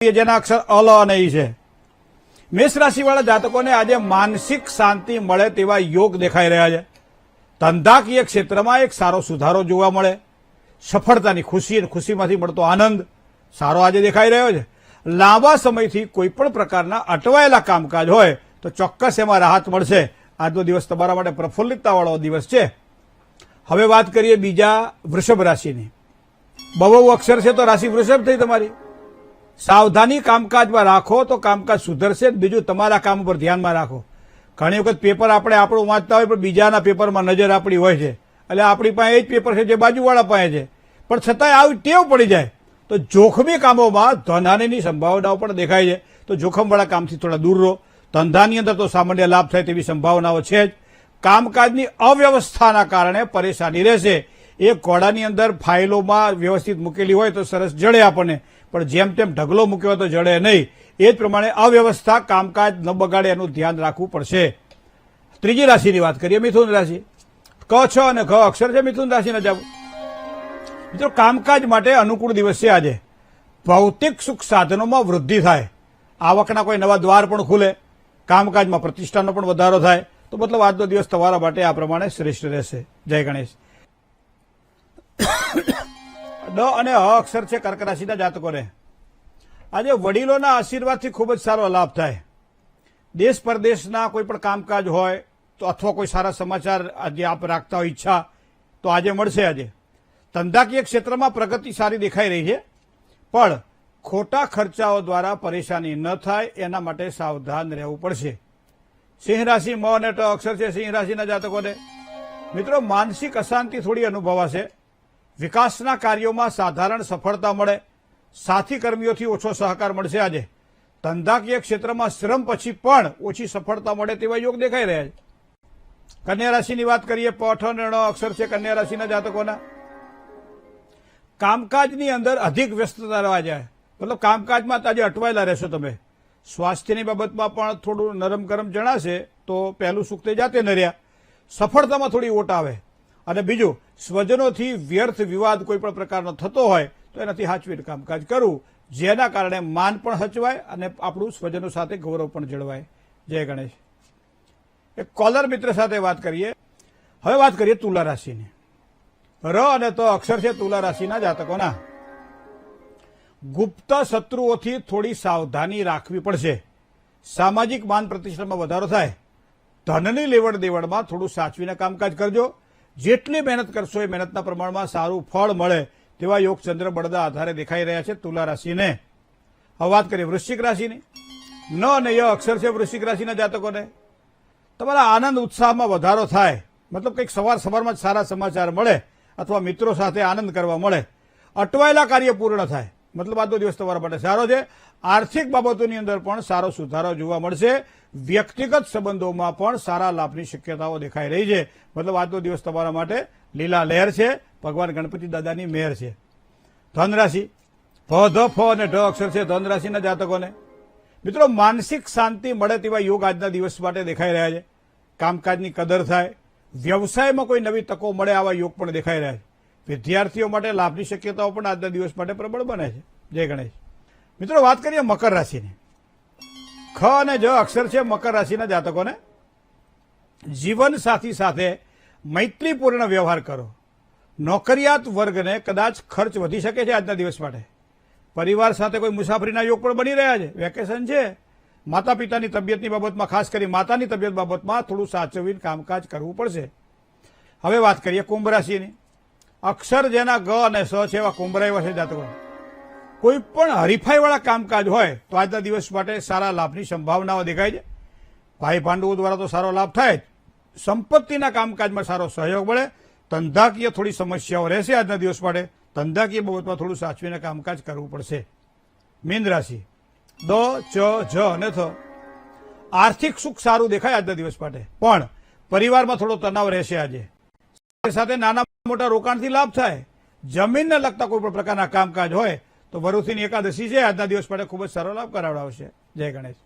જેના અક્ષર અલ અને ઈ છે. મેષ રાશિવાળા જાતકોને આજે માનસિક શાંતિ મળે તેવા યોગ દેખાઈ રહ્યા છે. ધંધાકીય ક્ષેત્રમાં એક સારો સુધારો જોવા મળે. સફળતાની ખુશી અને ખુશીમાંથી મળતો આનંદ સારો આજે દેખાઈ રહ્યો છે. લાંબા સમયથી કોઈપણ પ્રકારના અટવાયેલા કામકાજ હોય તો ચોક્કસ એમાં રાહત મળશે. આજનો દિવસ તમારા માટે પ્રફુલ્લિતતાવાળો દિવસ છે. હવે વાત કરીએ બીજા વૃષભ રાશિની. બહુ અક્ષર છે તો રાશિ વૃષભ થઈ તમારી. સાવધાની કામકાજમાં રાખો તો કામકાજ સુધરશે. બીજું તમારા કામ ઉપર ધ્યાનમાં રાખો. ઘણી વખત પેપર આપણે આપણું વાંચતા હોય પણ બીજાના પેપરમાં નજર આપણી હોય છે. એટલે આપણી પાસે એ જ પેપર છે જે બાજુવાળા પાસે છે, પણ છતાંય આવી ટેવ પડી જાય તો જોખમી કામોમાં ધનહાનિની સંભાવનાઓ પણ દેખાય છે. તો જોખમવાળા કામથી થોડા દૂર રહો. ધંધાની અંદર તો સામાન્ય લાભ થાય તેવી સંભાવનાઓ છે જ. કામકાજની અવ્યવસ્થાના કારણે પરેશાની રહેશે. એક ઘોડાની અંદર ફાઇલોમાં વ્યવસ્થિત મૂકેલી હોય તો સરસ જડે આપણને, પણ જેમ તેમ ઢગલો મૂક્યો તો જડે નહીં. એ જ પ્રમાણે અવ્યવસ્થા કામકાજ ન બગાડે એનું ધ્યાન રાખવું પડશે. ત્રીજી રાશિની વાત કરીએ, મિથુન રાશિ. ક, છ અને ઘ અક્ષર છે મિથુન રાશિના જાવ. મિત્રો, કામકાજ માટે અનુકૂળ દિવસ છે આજે. ભૌતિક સુખ સાધનોમાં વૃદ્ધિ થાય. આવકના કોઈ નવા દ્વાર પણ ખુલે. કામકાજમાં પ્રતિષ્ઠાનો પણ વધારો થાય. તો મતલબ આજનો દિવસ તમારા માટે આ પ્રમાણે શ્રેષ્ઠ રહેશે. જય ગણેશ. ડ અને હ અક્ષર છે કર્ક રાશિના જાતકોને. આજે વડીલોના આશીર્વાદથી ખૂબ જ સારો લાભ થાય. દેશ પરદેશના કોઈ પણ કામકાજ હોય તો અથવા કોઈ સારા સમાચાર આજે આપ રાખતા હોય ઈચ્છા તો આજે મળશે. આજે ધંધાકીય ક્ષેત્રમાં પ્રગતિ સારી દેખાઈ રહી છે, પણ ખોટા ખર્ચાઓ દ્વારા પરેશાની ન થાય એના માટે સાવધાન રહેવું પડશે. સિંહ રાશિ મ અને ટ અક્ષર છે સિંહ રાશિના જાતકોને. મિત્રો, માનસિક અશાંતિ થોડી અનુભવાશે. વિકાસના કાર્યોમાં સાધારણ સફળતા મળે. સાથી કર્મીઓથી ઓછો સહકાર મળશે. આજે ધંધાકીય ક્ષેત્રમાં શ્રમ પછી પણ ઓછી સફળતા મળે તેવા યોગ દેખાઈ રહ્યા છે. કન્યા રાશિની વાત કરીએ. પ, ઠ અને ણ અક્ષર છે કન્યા રાશિના જાતકોના. કામકાજની અંદર અધિક વ્યસ્તતા રહેવા જાય. મતલબ કામકાજમાં આજે અટવાયેલા રહેશો તમે. સ્વાસ્થ્યની બાબતમાં પણ થોડું નરમ ગરમ જણાશે તો પહેલું સુખ તે જાતે ન રહ્યા. સફળતામાં થોડી ઓટ આવે. અને બીજું, સ્વજનોથી વ્યર્થ વિવાદ કોઈ પણ પ્રકારનો થતો હોય તો એનાથી હાચવીને કામકાજ કરવું, જેના કારણે માન પણ હચવાય અને આપણું સ્વજનો સાથે ગૌરવ પણ જળવાય. જય ગણેશ. એક કોલર મિત્ર સાથે વાત કરીએ. હવે વાત કરીએ તુલા રાશિની. ર અને ત અક્ષર છે તુલા રાશિના જાતકોના. ગુપ્ત શત્રુઓથી થોડી સાવધાની રાખવી પડશે. સામાજિક માન પ્રતિષ્ઠામાં વધારો થાય. ધનની લેવડ દેવડમાં થોડું સાચવીને કામકાજ કરજો. જેટલી મહેનત કરશો એ મહેનતના પ્રમાણમાં સારું ફળ મળે તેવા યોગ ચંદ્ર બળદા આધારે દેખાઈ રહ્યા છે તુલા રાશિને. હવે વાત કરીએ વૃશ્ચિક રાશિની. ન અને ય અક્ષર છે વૃશ્ચિક રાશિના જાતકોને. તમારા આનંદ ઉત્સાહમાં વધારો થાય. મતલબ કંઈક સવારમાં જ સારા સમાચાર મળે અથવા મિત્રો સાથે આનંદ કરવા મળે. અટવાયેલા કાર્ય પૂર્ણ થાય. મતલબ આજનો દિવસ તમારા માટે સારો છે. આર્થિક બાબતોની અંદર પણ સારો સુધારો જોવા મળશે. વ્યક્તિગત સંબંધોમાં પણ સારા લાભની શક્યતાઓ દેખાઈ રહી છે. મતલબ આજનો દિવસ તમારા માટે લીલા લહેર છે. ભગવાન ગણપતિ દાદાની મહેર છે. ધન રાશિ. ભ, ધ, ફ અને ઢ અક્ષર છે ધન રાશિના જાતકોને. મિત્રો, માનસિક શાંતિ મળે તેવા યોગ આજના દિવસ માટે દેખાઈ રહ્યા છે. કામકાજની કદર થાય. વ્યવસાયમાં કોઈ નવી તકો મળે આવા યોગ પણ દેખાઈ રહ્યા છે. વિદ્યાર્થીઓ માટે લાભની શક્યતાઓ પણ આજના દિવસ માટે પ્રબળ બને છે. જય ગણેશ. મિત્રો, વાત કરીએ મકર રાશિની. ખ અને જ અક્ષર છે મકર રાશિના જાતકોને. જીવન સાથી સાથે મૈત્રીપૂર્ણ વ્યવહાર કરો. નોકરિયાત વર્ગને કદાચ ખર્ચ વધી શકે છે આજના દિવસ માટે. પરિવાર સાથે કોઈ મુસાફરીના યોગ પણ બની રહ્યા છે. વેકેશન છે. માતા પિતાની તબિયતની બાબતમાં, ખાસ કરી માતાની તબિયત બાબતમાં થોડું સાચવીને કામકાજ કરવું પડશે. હવે વાત કરીએ કુંભ રાશિની. અક્ષર જેના ગ અને સ છે એવા કુંભ રાશિના જાતકો. કોઈ પણ હરીફાઈવાળા કામકાજ હોય તો આજના દિવસ માટે સારા લાભની સંભાવનાઓ દેખાય છે. ભાઈ ભાંડુઓ દ્વારા તો સારો લાભ થાય જ. સંપત્તિના કામકાજમાં સારો સહયોગ મળે. ધંધાકીય થોડી સમસ્યાઓ રહેશે આજના દિવસ માટે. ધંધાકીય બાબતમાં થોડું સાચવીને કામકાજ કરવું પડશે. મીન રાશિ. દ, ચ, જ અને થ. આર્થિક સુખ સારું દેખાય આજના દિવસ માટે, પણ પરિવારમાં થોડો તણાવ રહેશે. આજે સાથે નાના મોટા રોકાણથી લાભ થાય. જમીનને લગતા કોઈ પણ પ્રકારના કામકાજ હોય તો વરુથીની એકાદશી છે આજના દિવસ માટે ખૂબ જ સારો લાભ કરાવડાવશે. જય ગણેશ.